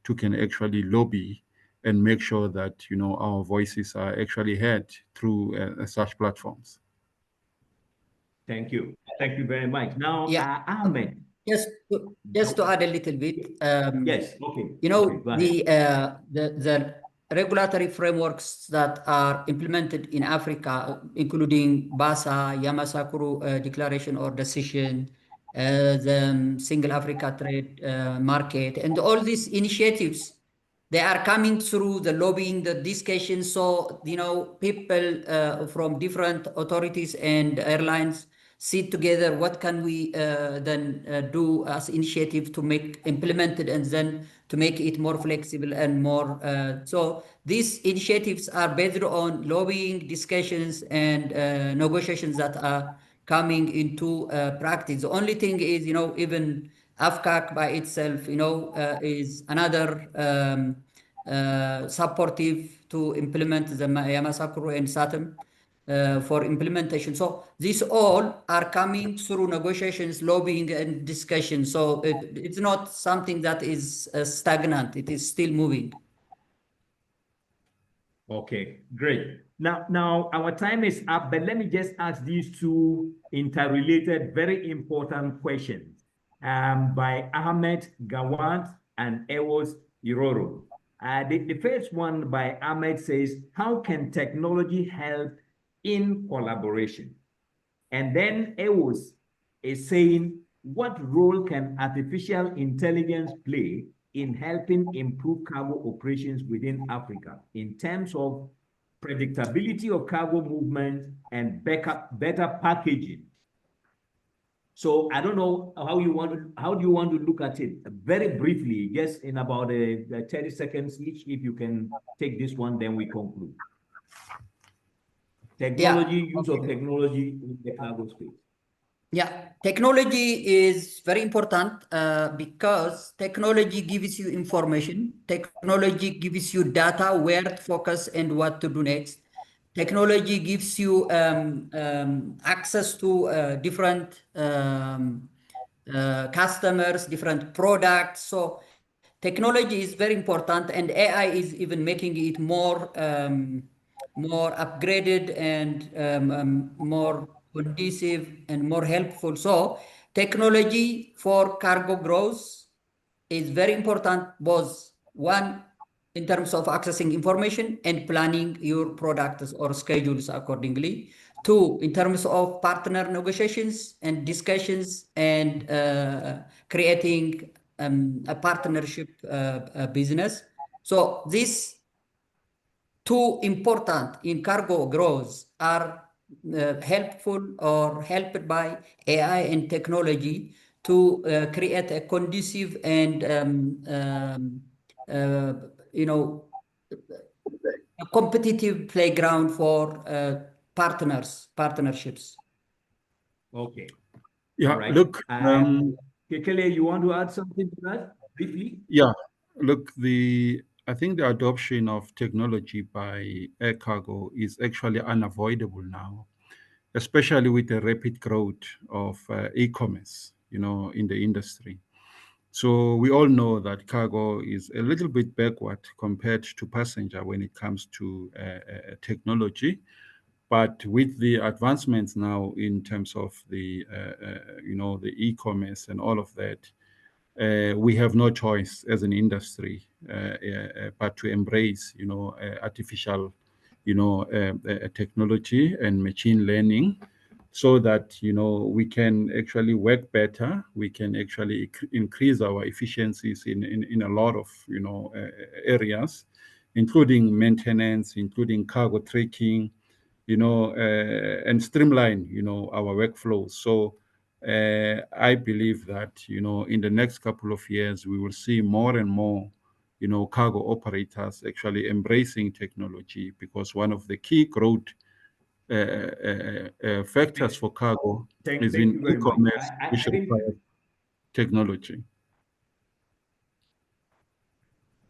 to can actually lobby and make sure that our voices are actually heard through such platforms.
Thank you very much. Now, Ahmed.
Just to add a little bit.
Yes. Okay.
The regulatory frameworks that are implemented in Africa, including BASA, Yamoussoukro Declaration or Decision, the Single Africa Trade Market, and all these initiatives, they are coming through the lobbying, the discussion. So, people from different authorities and airlines sit together. What can we then do as initiative to make implemented and then to make it more flexible and more. So these initiatives are based on lobbying, discussions, and negotiations that are coming into practice. The only thing is, even AFCAC by itself, is another supportive to implement the Yamoussoukro and SATM for implementation. So these all are coming through negotiations, lobbying, and discussion. So it's not something that is stagnant. It is still moving.
Okay, great. Now our time is up, but let me just ask these two interrelated, very important questions by Ahmed Gawat and Ewos Iroro. The first one by Ahmed says, how can technology help in collaboration? And then Ewos is saying, what role can artificial intelligence play in helping improve cargo operations within Africa in terms of predictability of cargo movement and better packaging? So I don't know how do you want to look at it very briefly, just in about 30 seconds each. If you can take this one, then we conclude. Technology, use of technology in the cargo space.
Yeah, technology is very important because technology gives you information. Technology gives you data, where to focus and what to do next. technology gives you access to different customers, different products. So technology is very important, and AI is even making it more more upgraded and more conducive and more helpful. So technology for cargo growth is very important, both one in terms of accessing information and planning your products or schedules accordingly. Two, in terms of partner negotiations and discussions and creating a partnership business. So these two important in cargo growth are helpful or helped by AI and technology to create a conducive and you know, a competitive playground for partnerships.
Okay.
Yeah,
All right.
look,
Kekele, you want to add something to that briefly?
yeah, look, I think the adoption of technology by air cargo is actually unavoidable now, especially with the rapid growth of e-commerce, in the industry. So we all know that cargo is a little bit backward compared to passenger when it comes to technology. But with the advancements now in terms of the the e-commerce and all of that, we have no choice as an industry but to embrace artificial technology and machine learning, so that we can actually work better. We can actually increase our efficiencies in a lot of areas, including maintenance, including cargo tracking, and streamline our workflows. So I believe that in the next couple of years we will see more and more cargo operators actually embracing technology, because one of the key growth factors for cargo is
Thank
in
you very much.
e-commerce,
I
which
think
requires technology.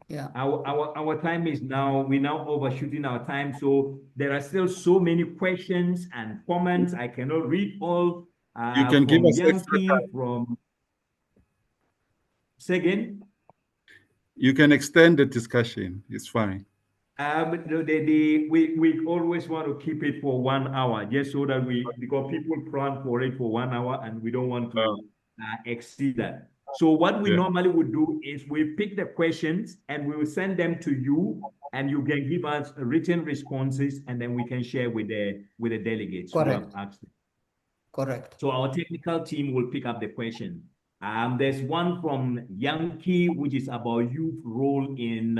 Yeah.
our time is now, we're now overshooting our time. So there are still so many questions and comments. I cannot read all.
You can give
from
us extra
Yankee,
time.
from Seguin.
You can extend the discussion. It's fine.
We always want to keep it for 1 hour, just so that because people plan for it for 1 hour and we don't want to exceed that. So what we normally would do is we pick the questions and we will send them to you, and you can give us written responses, and then we can share with the delegates who have asked it.
Correct.
So our technical team will pick up the question. There's one from Yankee, which is about youth role in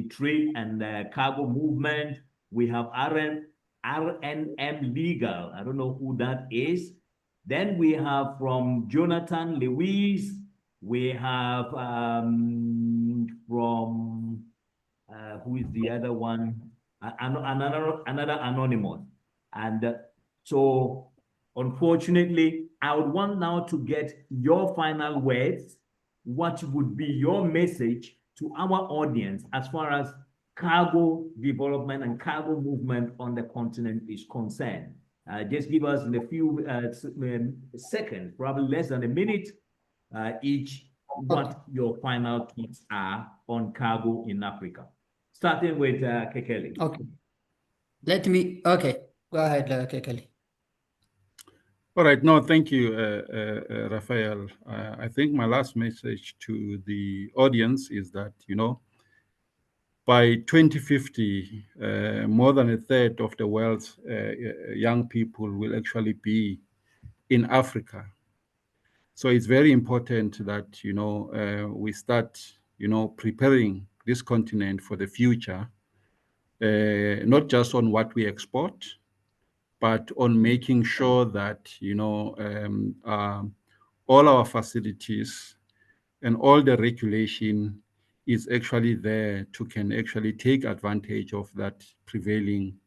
trade and cargo movement. We have RNM Legal. I don't know who that is. Then we have from Jonathan Lewis. We have from who is the other one? Another anonymous. And so unfortunately, I would want now to get your final words. What would be your message to our audience as far as cargo development and cargo movement on the continent is concerned? Just give us in a few seconds, probably less than a minute each, what your final thoughts are on cargo in Africa. Starting with Kekele.
Okay. Go ahead, Kekele.
All right. No, thank you, Raphael. I think my last message to the audience is that, by 2050, more than a third of the world's young people will actually be in Africa. So it's very important that, we start, preparing this continent for the future, not just on what we export, but on making sure that, all our facilities and all the regulation is actually there to can actually take advantage of that prevailing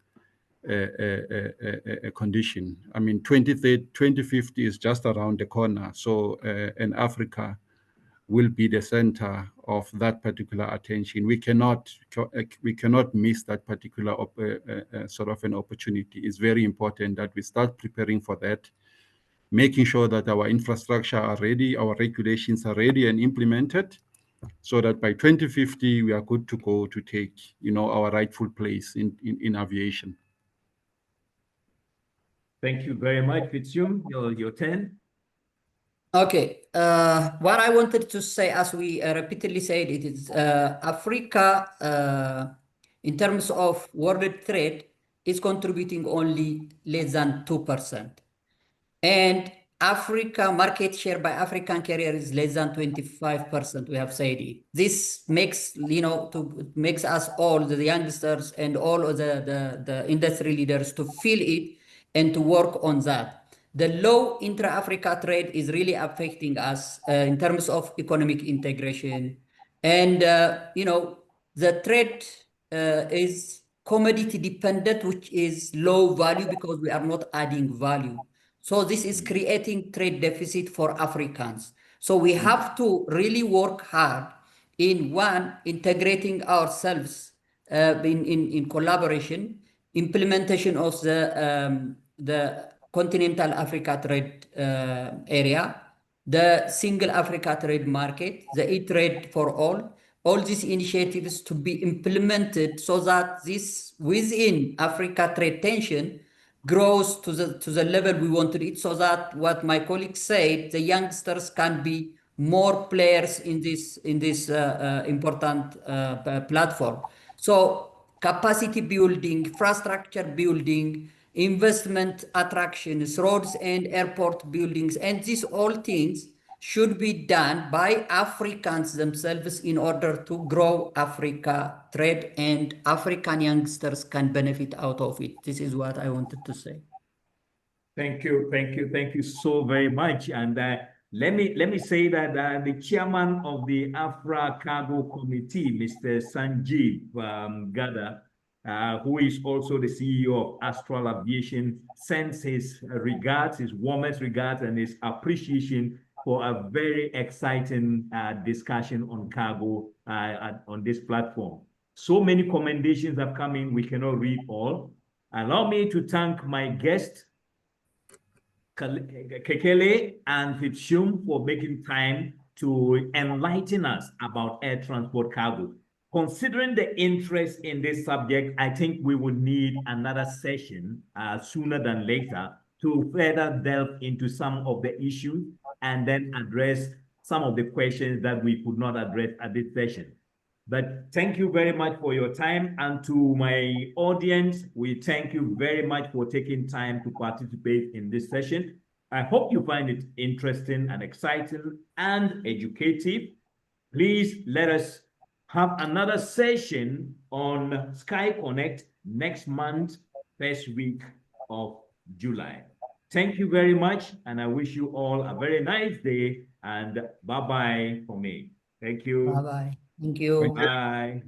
condition. I mean, 2050 is just around the corner. So in Africa, will be the center of that particular attention. We cannot miss that particular sort of an opportunity. It's very important that we start preparing for that, making sure that our infrastructure are ready, our regulations are ready and implemented, so that by 2050 we are good to go to take, our rightful place in aviation.
Thank you very much, Fitsum. Your turn.
Okay, what I wanted to say, as we repeatedly said, it is Africa, in terms of world trade, is contributing only less than 2%. And Africa market share by African carrier is less than 25%, we have said it. This makes, makes us all, the youngsters and all of the industry leaders, to feel it and to work on that. The low intra-Africa trade is really affecting us in terms of economic integration. And, the trade is commodity dependent, which is low value because we are not adding value. So this is creating trade deficit for Africans. So we have to really work hard in integrating ourselves in collaboration, implementation of the Continental Africa Trade Area, the Single Africa Trade Market, the e-trade for all these initiatives to be implemented so that this within Africa trade tension grows to the level we wanted it, so that what my colleague said, the youngsters can be more players in this important platform. So capacity building, infrastructure building, investment attractions, roads and airport buildings, and these all things should be done by Africans themselves in order to grow Africa trade, and African youngsters can benefit out of it. This is what I wanted to say.
Thank you so very much. And let me say that the chairman of the AFRAA Cargo Committee, Mr. Sanjeev Gada, who is also the CEO of Astral Aviation, sends his regards, his warmest regards, and his appreciation for a very exciting discussion on cargo on this platform. So many commendations have come in, we cannot read all. Allow me to thank my guests, Kekele and Fitsum, for making time to enlighten us about air transport cargo. Considering the interest in this subject, I think we would need another session sooner than later to further delve into some of the issues and then address some of the questions that we could not address at this session. But thank you very much for your time. And to my audience, we thank you very much for taking time to participate in this session. I hope you find it interesting and exciting and educative. Please let us have another session on SkyConnect next month, first week of July. Thank you very much, and I wish you all a very nice day, and bye-bye for me. Thank you.
Bye-bye. Thank you.
Bye.